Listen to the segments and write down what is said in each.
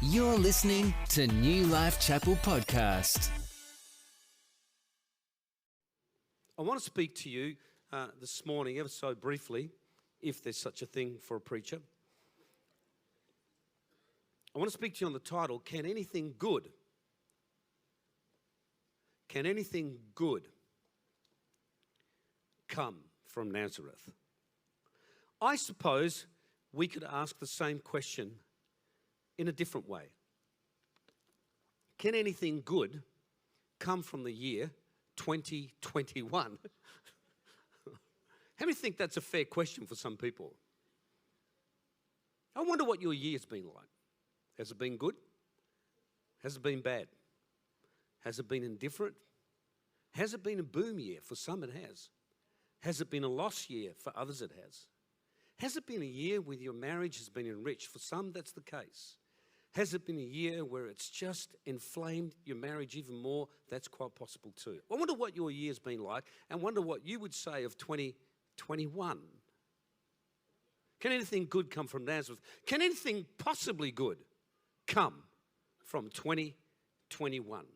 You're listening to New Life Chapel Podcast. I want to speak to you this morning, ever so briefly, if there's such a thing for a preacher. I want to speak to you on the title, Can Anything Good come from Nazareth? I suppose we could ask the same question in a different way. Can anything good come from the year 2021? How many think that's a fair question for some people? I wonder what your year's been like. Has it been good? Has it been bad? Has it been indifferent? Has it been a boom year? For some it has. Has it been a loss year? For others it has. Has it been a year where your marriage has been enriched? For some that's the case. Has it been a year where it's just inflamed your marriage even more? That's quite possible too. I wonder what your year's been like and wonder what you would say of 2021. Can anything good come from Nazareth? Can anything possibly good come from 2021?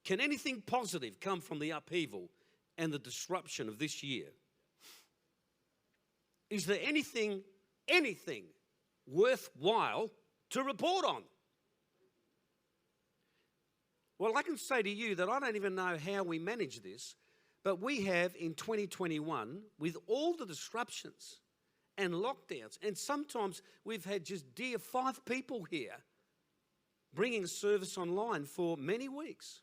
Can anything positive come from the upheaval and the disruption of this year? Is there anything worthwhile to report on? Well, I can say to you that I don't even know how we manage this, but we have in 2021, with all the disruptions and lockdowns, and sometimes we've had just dear 5 people here bringing service online for many weeks.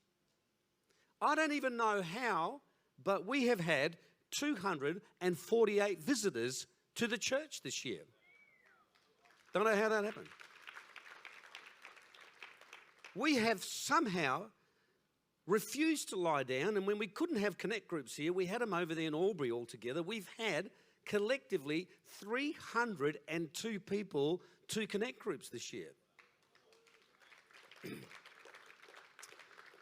I don't even know how, but we have had 248 visitors to the church this year. Don't know how that happened. We have somehow refused to lie down, and when we couldn't have connect groups here, we had them over there in Albury altogether. We've had collectively 302 people to connect groups this year.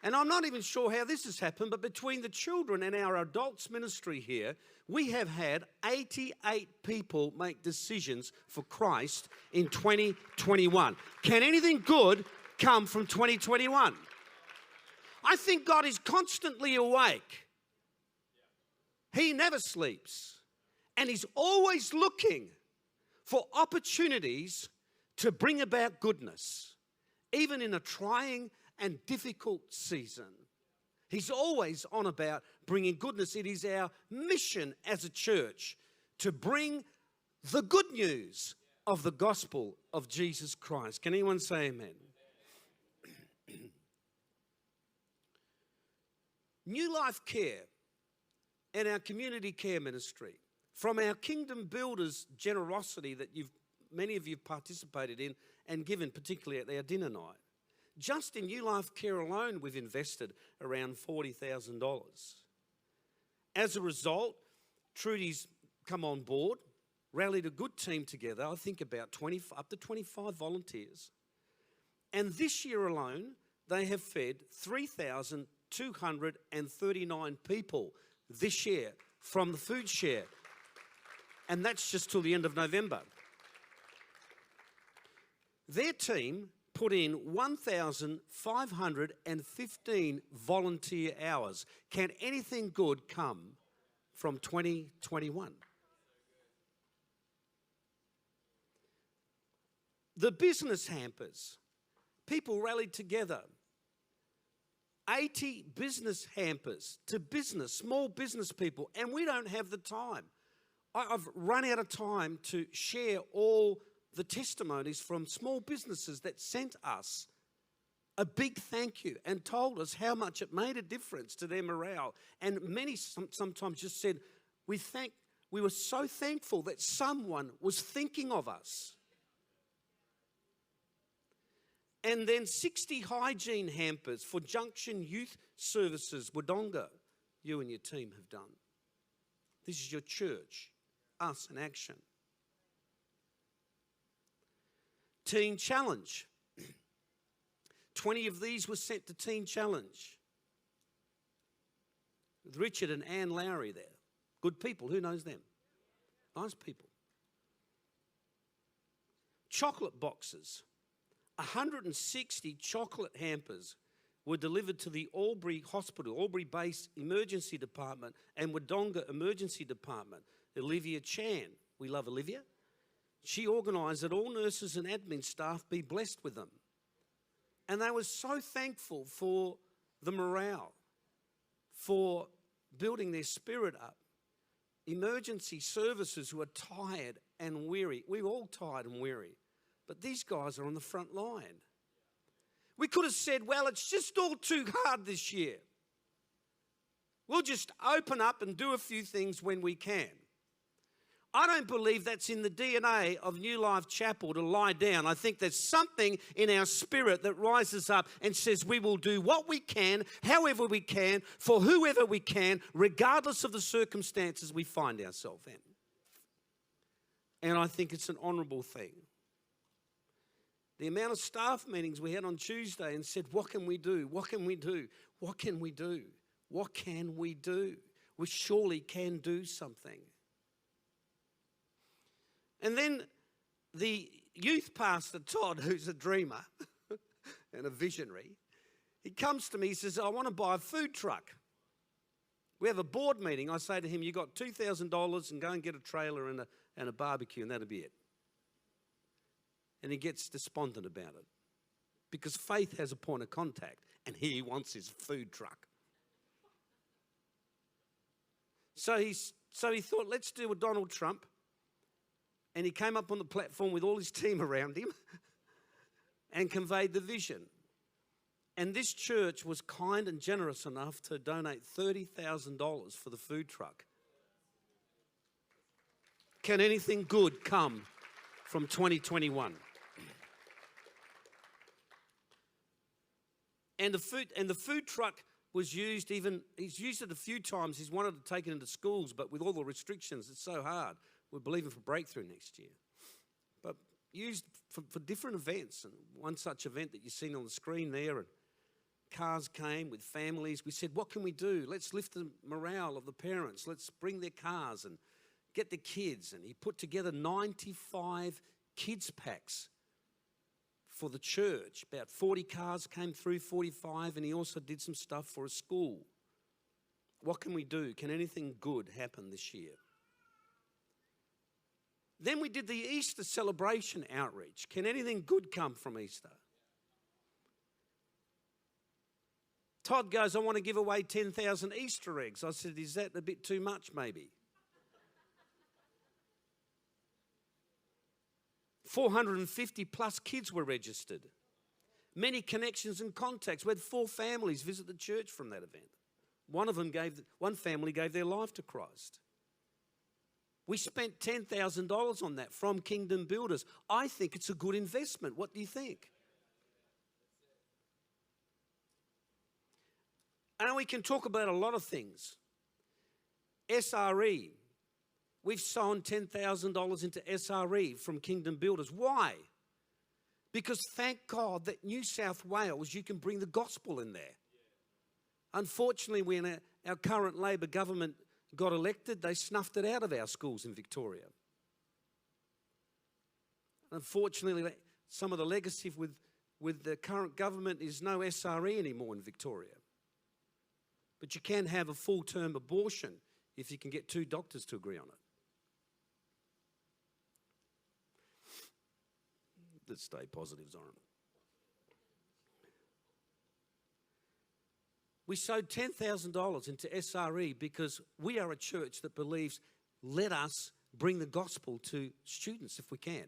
And I'm not even sure how this has happened, but between the children and our adults ministry here, we have had 88 people make decisions for Christ in 2021. Can anything good come from 2021? I think God is constantly awake. He never sleeps. And He's always looking for opportunities to bring about goodness, even in a trying and difficult season. He's always on about bringing goodness. It is our mission as a church to bring the good news of the gospel of Jesus Christ. Can anyone say amen? New Life Care and our community care ministry, from our Kingdom Builders generosity that many of you have participated in and given, particularly at our dinner night. Just in New Life Care alone, we've invested around $40,000. As a result, Trudy's come on board, rallied a good team together, I think about up to 25 volunteers. And this year alone, they have fed 3,239 people this year from the food share. And that's just till the end of November. Their team put in 1,515 volunteer hours. Can anything good come from 2021? The business hampers. People rallied together. 80 business hampers to business, small business people, and we don't have the time. I've run out of time to share all the testimonies from small businesses that sent us a big thank you and told us how much it made a difference to their morale. And many sometimes just said, we were so thankful that someone was thinking of us. And then 60 hygiene hampers for Junction Youth Services, Wodonga, you and your team have done. This is your church, us in action. Teen Challenge. 20 of these were sent to Teen Challenge. With Richard and Anne Lowry there. Good people, who knows them? Nice people. Chocolate boxes. 160 chocolate hampers were delivered to the Albury Hospital, Albury-based emergency department and Wodonga emergency department. Olivia Chan, we love Olivia. She organised that all nurses and admin staff be blessed with them. And they were so thankful for the morale, for building their spirit up. Emergency services who are tired and weary. We're all tired and weary. But these guys are on the front line. We could have said, well, it's just all too hard this year. We'll just open up and do a few things when we can. I don't believe that's in the DNA of New Life Chapel to lie down. I think there's something in our spirit that rises up and says we will do what we can, however we can, for whoever we can, regardless of the circumstances we find ourselves in. And I think it's an honourable thing. The amount of staff meetings we had on Tuesday and said, what can we do? What can we do? What can we do? What can we do? We surely can do something. And then the youth pastor, Todd, who's a dreamer and a visionary, he comes to me, he says, I want to buy a food truck. We have a board meeting. I say to him, you got $2,000 and go and get a trailer and a barbecue and that'll be it. And he gets despondent about it because faith has a point of contact and he wants his food truck. So he thought, let's do a Donald Trump. And he came up on the platform with all his team around him and conveyed the vision. And this church was kind and generous enough to donate $30,000 for the food truck. Can anything good come from 2021? And the food truck was used he's used it a few times. He's wanted to take it into schools, but with all the restrictions, it's so hard. We're believing for breakthrough next year. But used for different events. And one such event that you've seen on the screen there, and cars came with families. We said, what can we do? Let's lift the morale of the parents. Let's bring their cars and get the kids. And he put together 95 kids packs for the church. About 40 cars came through, 45, and he also did some stuff for a school. What can we do? Can anything good happen this year? Then we did the Easter celebration outreach. Can anything good come from Easter? Todd goes, I want to give away 10,000 Easter eggs. I said, is that a bit too much maybe? 450 plus kids were registered. Many connections and contacts. We had 4 families visit the church from that event. One family gave their life to Christ. We spent $10,000 on that from Kingdom Builders. I think it's a good investment. What do you think? And we can talk about a lot of things. SRE. We've sown $10,000 into SRE from Kingdom Builders. Why? Because thank God that New South Wales, you can bring the gospel in there. Unfortunately, when our current Labor government got elected, they snuffed it out of our schools in Victoria. Unfortunately, some of the legacy with the current government is no SRE anymore in Victoria. But you can have a full-term abortion if you can get 2 doctors to agree on it. Let's stay positive, Zoran. We sowed $10,000 into SRE because we are a church that believes, let us bring the gospel to students if we can.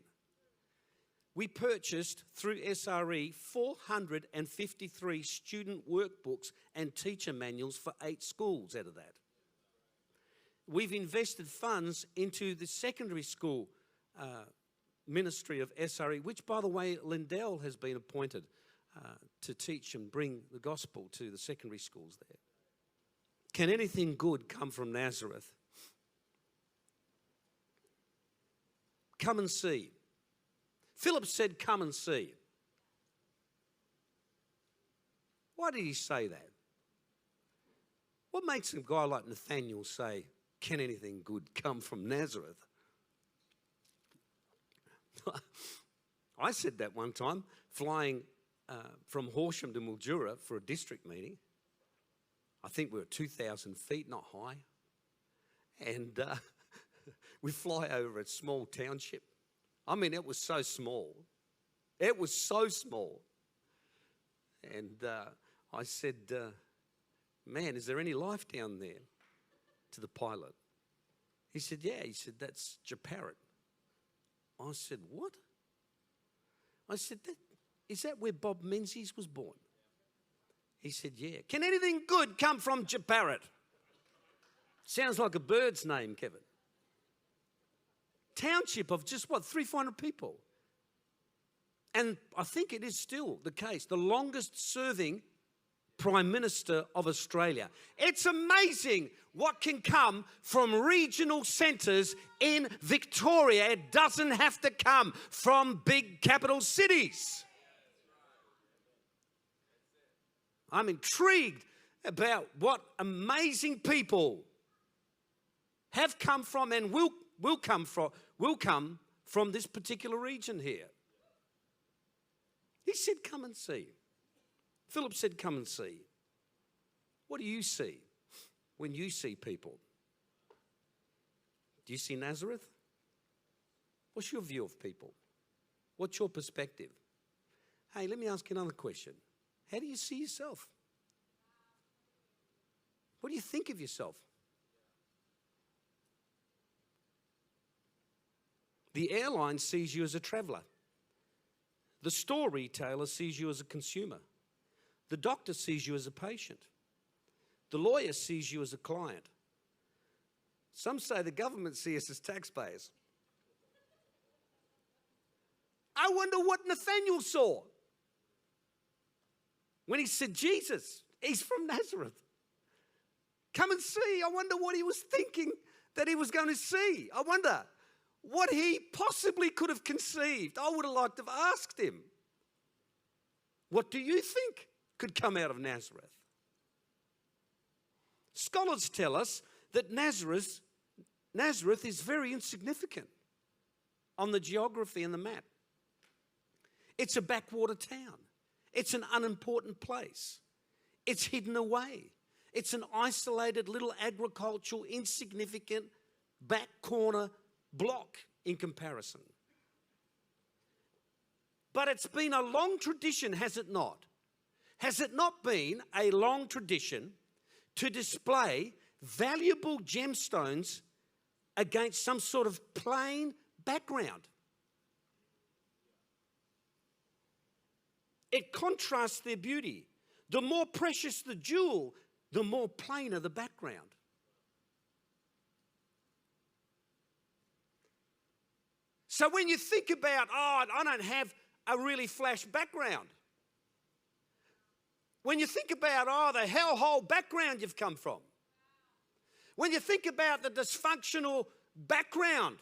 We purchased through SRE 453 student workbooks and teacher manuals for 8 schools out of that. We've invested funds into the secondary school ministry of SRE, which, by the way, Lindell has been appointed to teach and bring the gospel to the secondary schools there. Can anything good come from Nazareth? Come and see. Philip said, come and see. Why did he say that? What makes a guy like Nathaniel say, can anything good come from Nazareth? I said that one time, flying from Horsham to Mildura for a district meeting. I think we were 2,000 feet, not high. And we fly over a small township. I mean, it was so small. It was so small. And I said, man, is there any life down there? To the pilot. He said, yeah. He said, that's Japarut. I said, what? I said, is that where Bob Menzies was born? He said, yeah. Can anything good come from Japarut? Sounds like a bird's name, Kevin. Township of just, 300-400 people. And I think it is still the case, the longest serving Prime Minister of Australia. It's amazing what can come from regional centres in Victoria. It doesn't have to come from big capital cities. I'm intrigued about what amazing people have come from and will come from this particular region here. He said, come and see. Philip said, come and see. What do you see when you see people? Do you see Nazareth? What's your view of people? What's your perspective? Hey, let me ask you another question. How do you see yourself? What do you think of yourself? The airline sees you as a traveller. The store retailer sees you as a consumer. The doctor sees you as a patient. The lawyer sees you as a client. Some say the government sees us as taxpayers. I wonder what Nathaniel saw when he said, Jesus, he's from Nazareth. Come and see. I wonder what he was thinking that he was going to see. I wonder what he possibly could have conceived. I would have liked to have asked him, what do you think could come out of Nazareth? Scholars tell us that Nazareth is very insignificant on the geography and the map. It's a backwater town. It's an unimportant place. It's hidden away. It's an isolated little agricultural, insignificant back corner block in comparison. But it's been a long tradition, has it not? Has it not been a long tradition to display valuable gemstones against some sort of plain background? It contrasts their beauty. The more precious the jewel, the more plainer the background. So when you think about, I don't have a really flash background. When you think about, the hellhole background you've come from. When you think about the dysfunctional background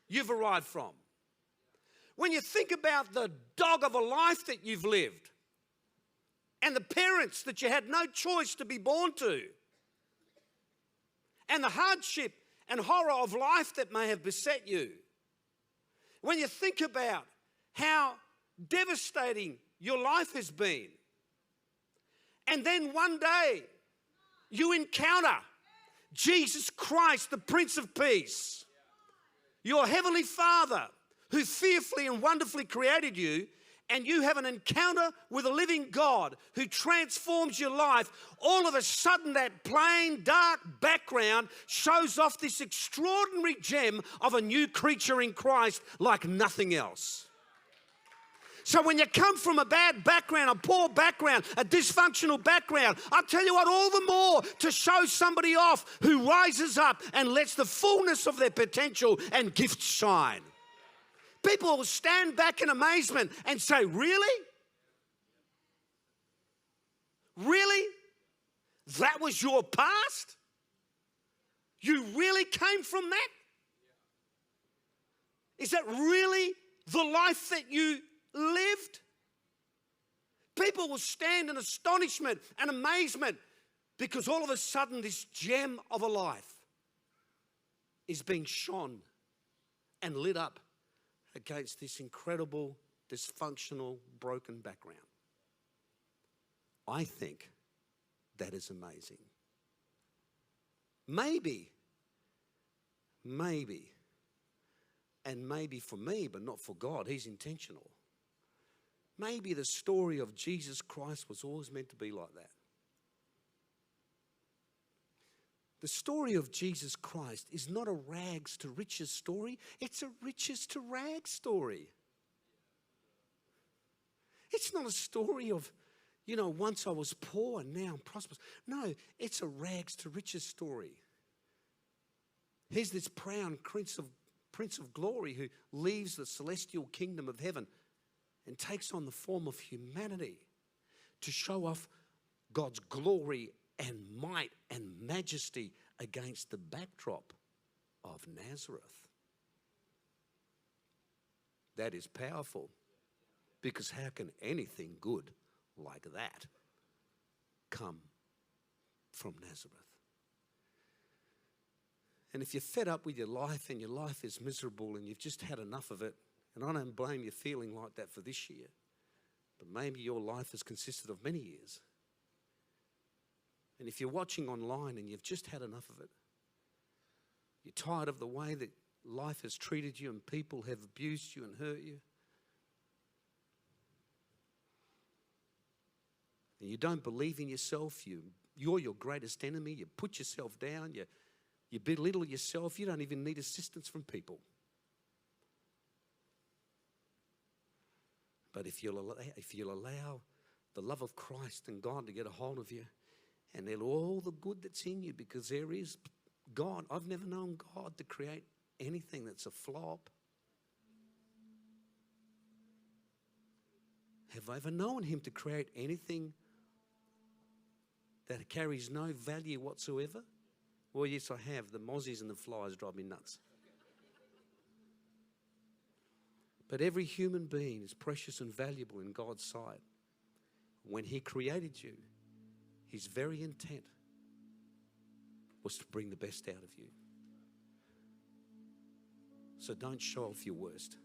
you've arrived from. When you think about the dog of a life that you've lived. And the parents that you had no choice to be born to. And the hardship and horror of life that may have beset you. When you think about how devastating your life has been. And then one day you encounter Jesus Christ, the Prince of Peace. Your Heavenly Father who fearfully and wonderfully created you, and you have an encounter with a living God who transforms your life. All of a sudden that plain dark background shows off this extraordinary gem of a new creature in Christ like nothing else. So when you come from a bad background, a poor background, a dysfunctional background, I'll tell you what, all the more to show somebody off who rises up and lets the fullness of their potential and gifts shine. People will stand back in amazement and say, really? Really? That was your past? You really came from that? Is that really the life that you lived? People will stand in astonishment and amazement because all of a sudden this gem of a life is being shone and lit up against this incredible dysfunctional, broken background. I think that is amazing. Maybe, and maybe for me, but not for God, He's intentional. Maybe the story of Jesus Christ was always meant to be like that. The story of Jesus Christ is not a rags to riches story. It's a riches to rags story. It's not a story of, once I was poor and now I'm prosperous. No, it's a rags to riches story. Here's this proud Prince of Glory who leaves the celestial kingdom of heaven and takes on the form of humanity to show off God's glory and might and majesty against the backdrop of Nazareth. That is powerful, because how can anything good like that come from Nazareth? And if you're fed up with your life and your life is miserable and you've just had enough of it, and I don't blame you feeling like that for this year, but maybe your life has consisted of many years. And if you're watching online and you've just had enough of it, you're tired of the way that life has treated you and people have abused you and hurt you, and you don't believe in yourself, you're your greatest enemy, you put yourself down, you belittle yourself, you don't even need assistance from people. But if you'll allow the love of Christ and God to get a hold of you, and all the good that's in you, because there is God. I've never known God to create anything that's a flop. Have I ever known Him to create anything that carries no value whatsoever? Well, yes, I have. The mozzies and the flies drive me nuts. But every human being is precious and valuable in God's sight. When He created you, His very intent was to bring the best out of you. So don't show off your worst.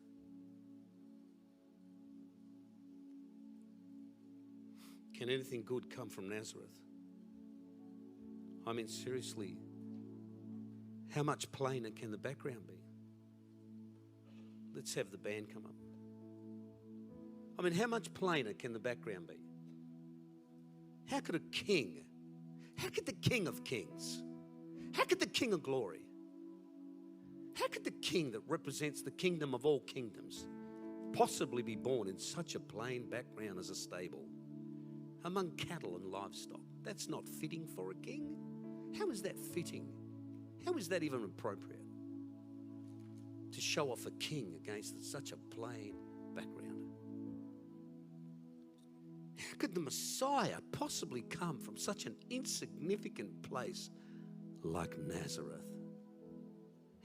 Can anything good come from Nazareth? I mean, seriously, how much plainer can the background be? Let's have the band come up. I mean, how much plainer can the background be? How could the King of Kings, how could the King of Glory, how could the King that represents the kingdom of all kingdoms possibly be born in such a plain background as a stable among cattle and livestock? That's not fitting for a king. How is that fitting? How is that even appropriate? To show off a king against such a plain background. How could the Messiah possibly come from such an insignificant place like Nazareth?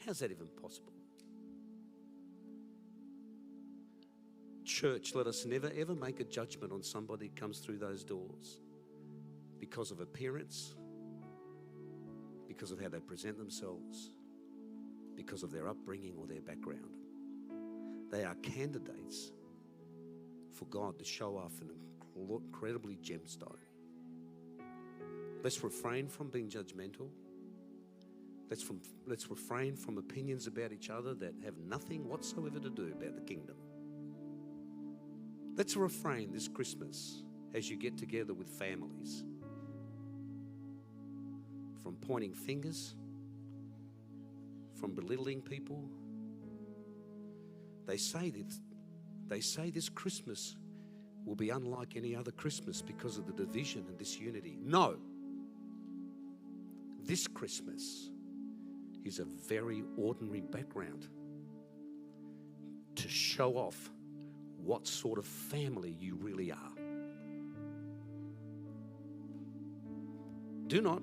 How's that even possible? Church, let us never ever make a judgment on somebody who comes through those doors because of appearance, because of how they present themselves, because of their upbringing or their background. They are candidates for God to show off an incredibly gemstone. Let's refrain from being judgmental. Let's refrain from opinions about each other that have nothing whatsoever to do about the kingdom. Let's refrain this Christmas as you get together with families from pointing fingers, from belittling people. They say this Christmas will be unlike any other Christmas because of the division and disunity. No. This Christmas is a very ordinary background to show off what sort of family you really are. Do not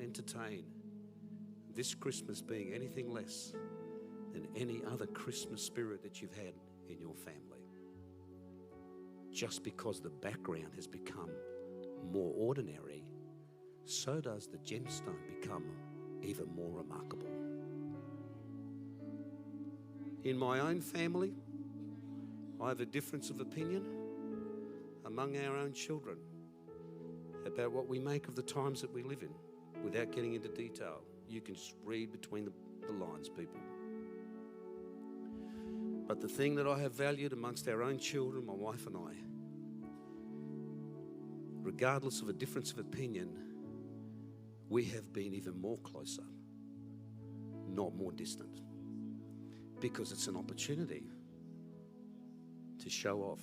entertain this Christmas being anything less than any other Christmas spirit that you've had in your family. Just because the background has become more ordinary, so does the gemstone become even more remarkable. In my own family, I have a difference of opinion among our own children about what we make of the times that we live in, without getting into detail. You can just read between the lines, people. But the thing that I have valued amongst our own children, my wife and I, regardless of a difference of opinion, we have been even more closer, not more distant, because it's an opportunity to show off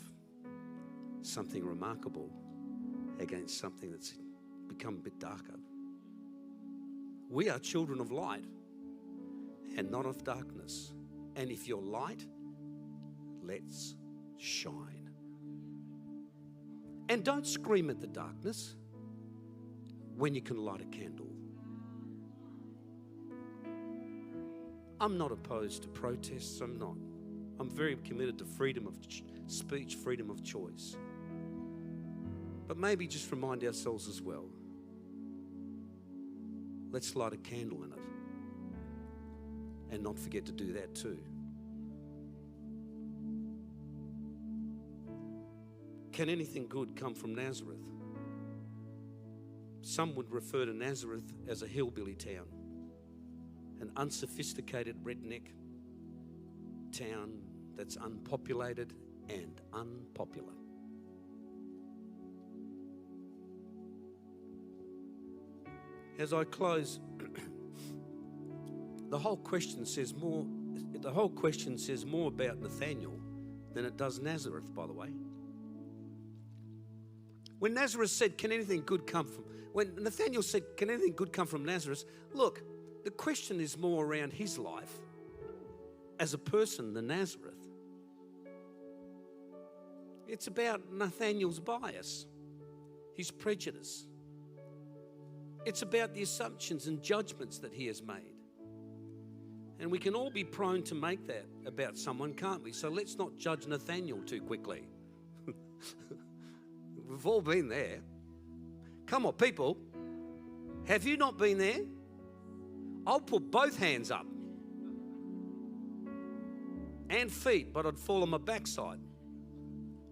something remarkable against something that's become a bit darker. We are children of light and not of darkness. And if you're light, let's shine. And don't scream at the darkness when you can light a candle. I'm not opposed to protests, I'm not. I'm very committed to freedom of speech, freedom of choice. But maybe just remind ourselves as well, let's light a candle in it and not forget to do that too. Can anything good come from Nazareth? Some would refer to Nazareth as a hillbilly town, an unsophisticated redneck town that's unpopulated and unpopular. As I close, the whole question says more about Nathaniel than it does Nazareth, by the way. When Nazareth said, can anything good come from, when Nathaniel said, can anything good come from Nazareth? Look, the question is more around his life as a person than Nazareth. It's about Nathaniel's bias, his prejudice. It's about the assumptions and judgments that he has made. And we can all be prone to make that about someone, can't we? So let's not judge Nathaniel too quickly. We've all been there. Come on, people. Have you not been there? I'll put both hands up. And feet, but I'd fall on my backside.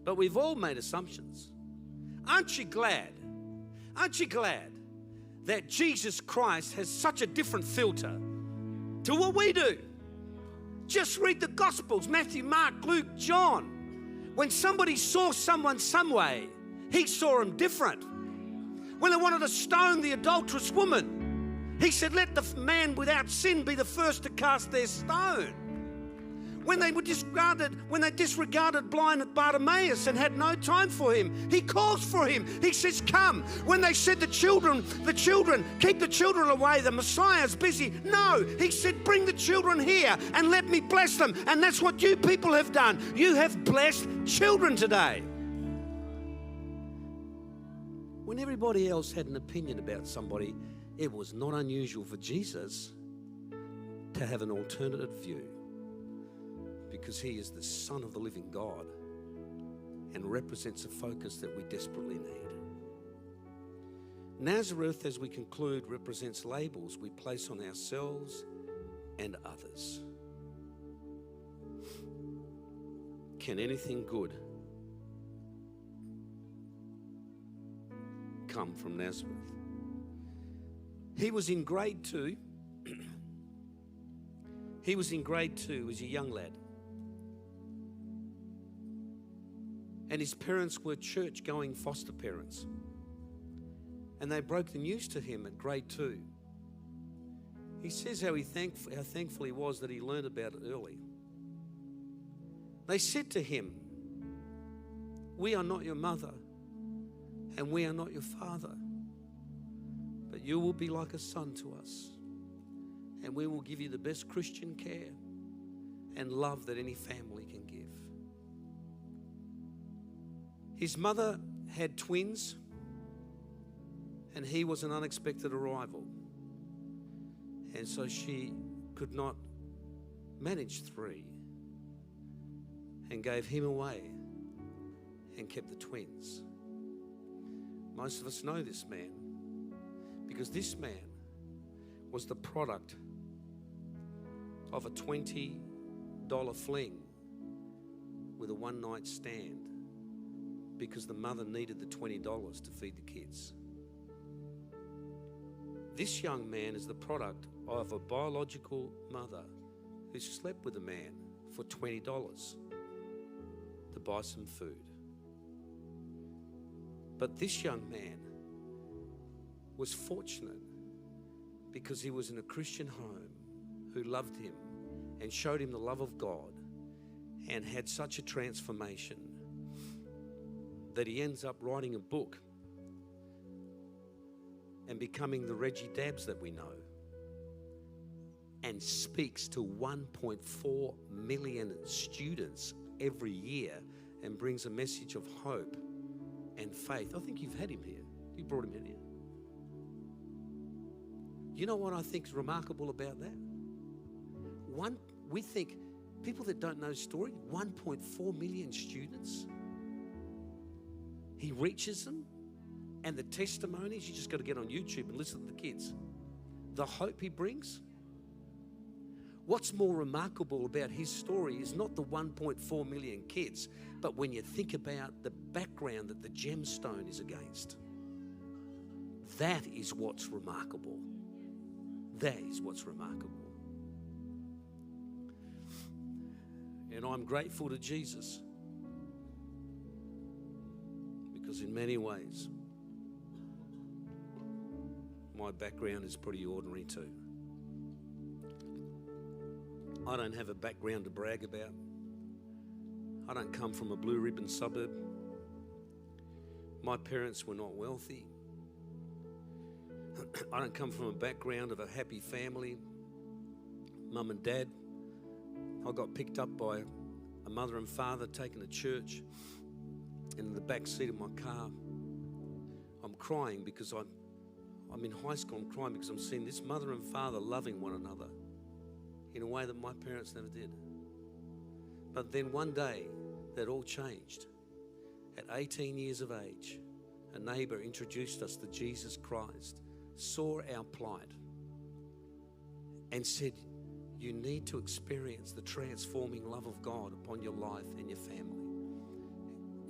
But we've all made assumptions. Aren't you glad? Aren't you glad that Jesus Christ has such a different filter to what we do? Just read the Gospels, Matthew, Mark, Luke, John. When somebody saw someone some way, he saw them different. When they wanted to stone the adulterous woman, he said, let the man without sin be the first to cast their stone. When they disregarded blind Bartimaeus and had no time for him, he calls for him. He says, come. When they said the children, keep the children away, the Messiah's busy. No, he said, bring the children here and let me bless them. And that's what you people have done. You have blessed children today. When everybody else had an opinion about somebody, it was not unusual for Jesus to have an alternative view, because he is the Son of the living God and represents a focus that we desperately need. Nazareth, as we conclude, represents labels we place on ourselves and others. Can anything good come from Nazareth? He was in grade 2. He was in grade 2 as a young lad. And his parents were church-going foster parents. And they broke the news to him at grade 2. He says how thankful he was that he learned about it early. They said to him, we are not your mother, and we are not your father, but you will be like a son to us, and we will give you the best Christian care and love that any family can give. His mother had twins, and he was an unexpected arrival. And so she could not manage 3 and gave him away and kept the twins. Most of us know this man because this man was the product of a $20 $1 fling with a one-night stand because the mother needed the $20 to feed the kids. This young man is the product of a biological mother who slept with a man for $20 to buy some food. But this young man was fortunate because he was in a Christian home who loved him and showed him the love of God and had such a transformation that he ends up writing a book and becoming the Reggie Dabbs that we know, and speaks to 1.4 million students every year and brings a message of hope and faith. I think you've had him here. You brought him in here. You know what I think is remarkable about that? We think people that don't know the story, 1.4 million students. He reaches them, and the testimonies, you just got to get on YouTube and listen to the kids. The hope he brings. What's more remarkable about his story is not the 1.4 million kids, but when you think about the background that the gemstone is against. That is what's remarkable. That is what's remarkable. And I'm grateful to Jesus because in many ways, my background is pretty ordinary too. I don't have a background to brag about. I don't come from a blue ribbon suburb. My parents were not wealthy. I don't come from a background of a happy family. Mum and dad. I got picked up by a mother and father taken to church. And in the back seat of my car, I'm crying because I'm in high school. I'm crying because I'm seeing this mother and father loving one another in a way that my parents never did. But then one day, that all changed. At 18 years of age, a neighbor introduced us to Jesus Christ, saw our plight, and said, you need to experience the transforming love of God upon your life and your family.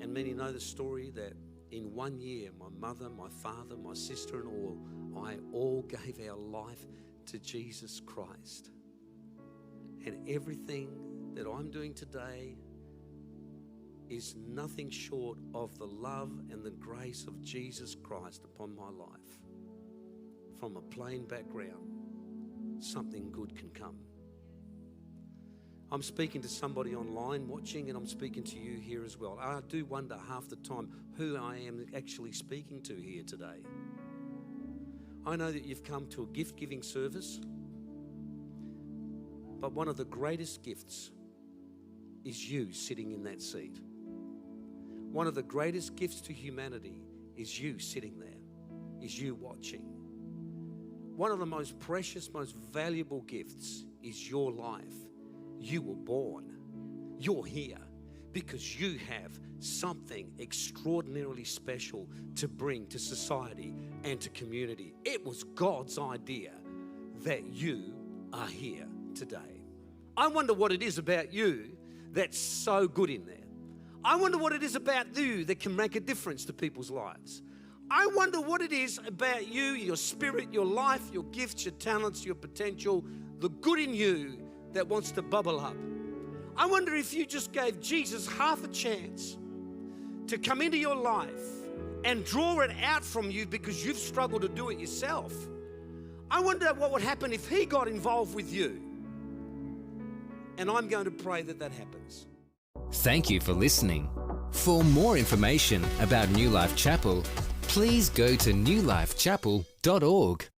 And many know the story that in 1 year, my mother, my father, my sister and I all gave our life to Jesus Christ. And everything that I'm doing today is nothing short of the love and the grace of Jesus Christ upon my life. From a plain background, something good can come. I'm speaking to somebody online watching, and I'm speaking to you here as well. I do wonder half the time who I am actually speaking to here today. I know that you've come to a gift-giving service, but one of the greatest gifts is you sitting in that seat. One of the greatest gifts to humanity is you sitting there, is you watching. One of the most precious, most valuable gifts is your life. You were born. You're here because you have something extraordinarily special to bring to society and to community. It was God's idea that you are here today. I wonder what it is about you that's so good in there. I wonder what it is about you that can make a difference to people's lives. I wonder what it is about you, your spirit, your life, your gifts, your talents, your potential, the good in you that wants to bubble up. I wonder if you just gave Jesus half a chance to come into your life and draw it out from you because you've struggled to do it yourself. I wonder what would happen if he got involved with you. And I'm going to pray that that happens. Thank you for listening. For more information about New Life Chapel, please go to newlifechapel.org.